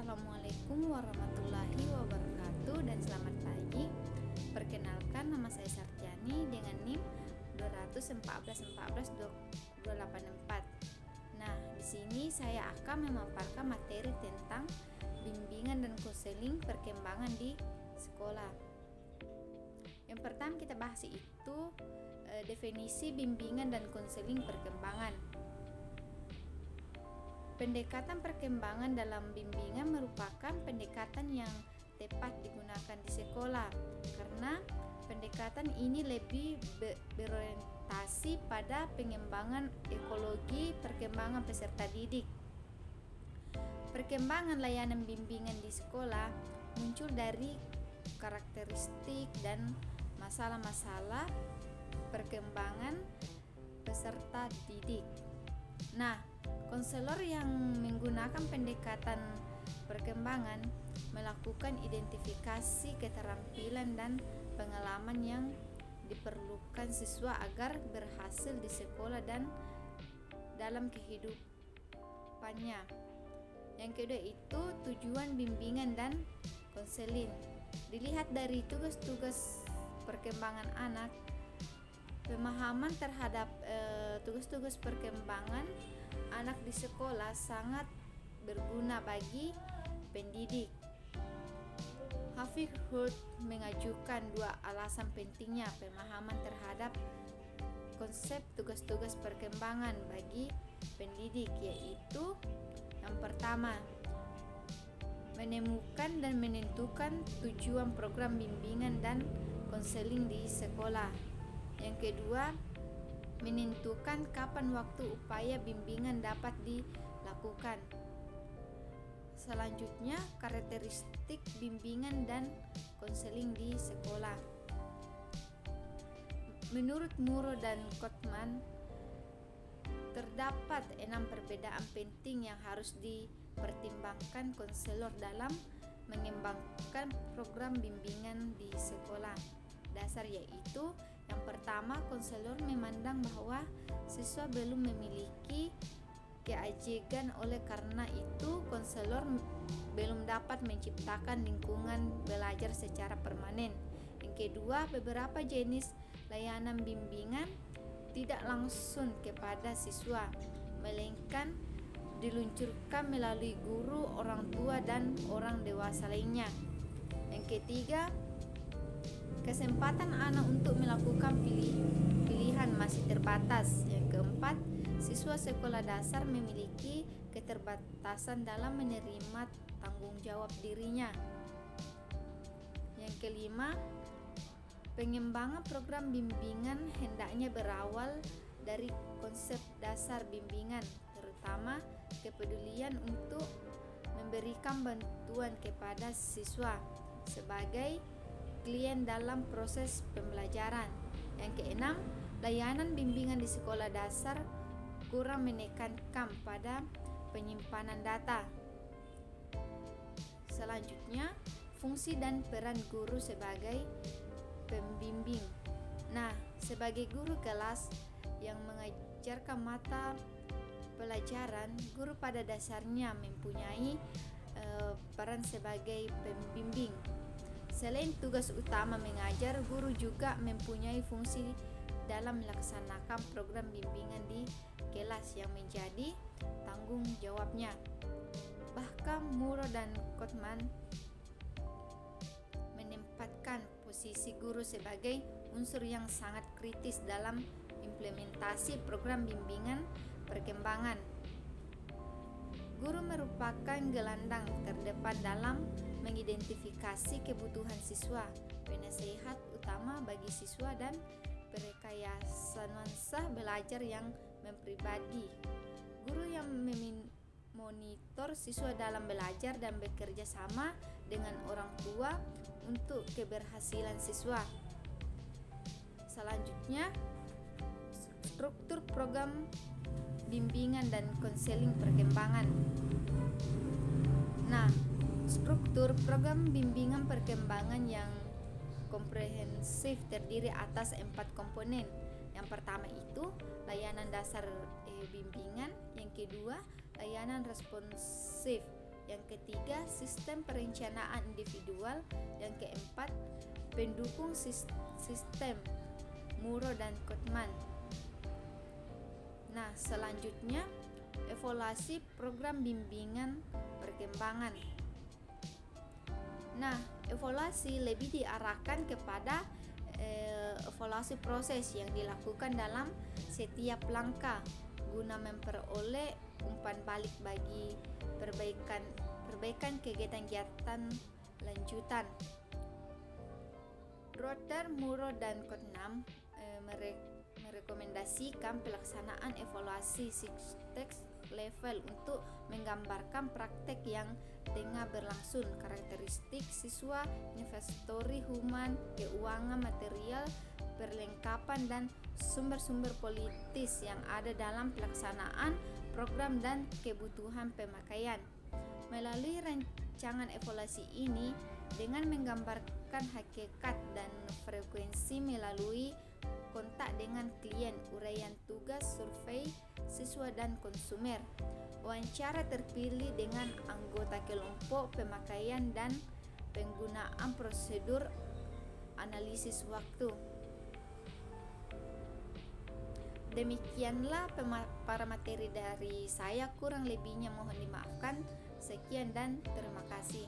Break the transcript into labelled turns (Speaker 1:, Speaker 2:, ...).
Speaker 1: Assalamualaikum warahmatullahi wabarakatuh dan selamat pagi. Perkenalkan, nama saya Sartiani dengan NIM 214144284. Nah, di sini saya akan memaparkan materi tentang bimbingan dan konseling perkembangan di sekolah. Yang pertama kita bahas itu definisi bimbingan dan konseling perkembangan. Pendekatan perkembangan dalam bimbingan merupakan pendekatan yang tepat digunakan di sekolah karena pendekatan ini lebih berorientasi pada pengembangan ekologi perkembangan peserta didik. Perkembangan layanan bimbingan di sekolah muncul dari karakteristik dan masalah-masalah perkembangan peserta didik. Nah, konselor yang menggunakan pendekatan perkembangan melakukan identifikasi keterampilan dan pengalaman yang diperlukan siswa agar berhasil di sekolah dan dalam kehidupannya. Yang kedua itu tujuan bimbingan dan konseling. Dilihat dari tugas-tugas perkembangan anak, pemahaman terhadap tugas-tugas perkembangan anak di sekolah sangat berguna bagi pendidik. Hafid Hurt mengajukan dua alasan pentingnya pemahaman terhadap konsep tugas-tugas perkembangan bagi pendidik, yaitu yang pertama, menemukan dan menentukan tujuan program bimbingan dan konseling di sekolah. Yang kedua, menentukan kapan waktu upaya bimbingan dapat dilakukan. Selanjutnya, karakteristik bimbingan dan konseling di sekolah. Menurut Muro dan Kotman, terdapat 6 perbedaan penting yang harus dipertimbangkan konselor dalam mengembangkan program bimbingan di sekolah dasar, yaitu yang pertama, konselor memandang bahwa siswa belum memiliki keajegan, oleh karena itu konselor belum dapat menciptakan lingkungan belajar secara permanen. Yang kedua, beberapa jenis layanan bimbingan tidak langsung kepada siswa, melainkan diluncurkan melalui guru, orang tua, dan orang dewasa lainnya. Yang ketiga, kesempatan anak untuk melakukan pilihan masih terbatas. Yang keempat, siswa sekolah dasar memiliki keterbatasan dalam menerima tanggung jawab dirinya. Yang kelima, pengembangan program bimbingan hendaknya berawal dari konsep dasar bimbingan, terutama kepedulian untuk memberikan bantuan kepada siswa sebagai klien dalam proses pembelajaran. Yang keenam, layanan bimbingan di sekolah dasar kurang menekankan pada penyimpanan data. Selanjutnya, fungsi dan peran guru sebagai pembimbing. Nah, sebagai guru kelas yang mengajarkan mata pelajaran, guru pada dasarnya mempunyai peran sebagai pembimbing. Selain tugas utama mengajar, guru juga mempunyai fungsi dalam melaksanakan program bimbingan di kelas yang menjadi tanggung jawabnya. Bahkan Muro dan Kotman menempatkan posisi guru sebagai unsur yang sangat kritis dalam implementasi program bimbingan perkembangan. Guru merupakan gelandang terdepan dalam mengidentifikasi kebutuhan siswa, penasehat utama bagi siswa, dan perekayasa nuansa belajar yang mempribadi. Guru yang memonitor siswa dalam belajar dan bekerja sama dengan orang tua untuk keberhasilan siswa. Selanjutnya, struktur program bimbingan dan konseling perkembangan. Nah, struktur program bimbingan perkembangan yang komprehensif terdiri atas 4 komponen. Yang pertama itu layanan dasar bimbingan, yang kedua layanan responsif, Yang ketiga, sistem perencanaan individual. Yang keempat, pendukung sistem Muro dan Kottman. Nah, selanjutnya evaluasi program bimbingan perkembangan. Nah, evaluasi lebih diarahkan kepada evaluasi proses yang dilakukan dalam setiap langkah guna memperoleh umpan balik bagi perbaikan kegiatan-kegiatan lanjutan. Rotter, Muro, dan Kottman merekomendasikan pelaksanaan evaluasi six level untuk menggambarkan praktek yang tengah berlangsung, karakteristik siswa, inventory human, keuangan material, perlengkapan, dan sumber-sumber politis yang ada dalam pelaksanaan program dan kebutuhan pemakaian. Melalui rancangan evaluasi ini, dengan menggambarkan hakikat dan frekuensi melalui kontak dengan klien, uraian tugas, survei siswa dan konsumer, wawancara terpilih dengan anggota kelompok pemakaian, dan penggunaan prosedur analisis waktu. Demikianlah para materi dari saya, kurang lebihnya mohon dimaafkan. Sekian dan terima kasih.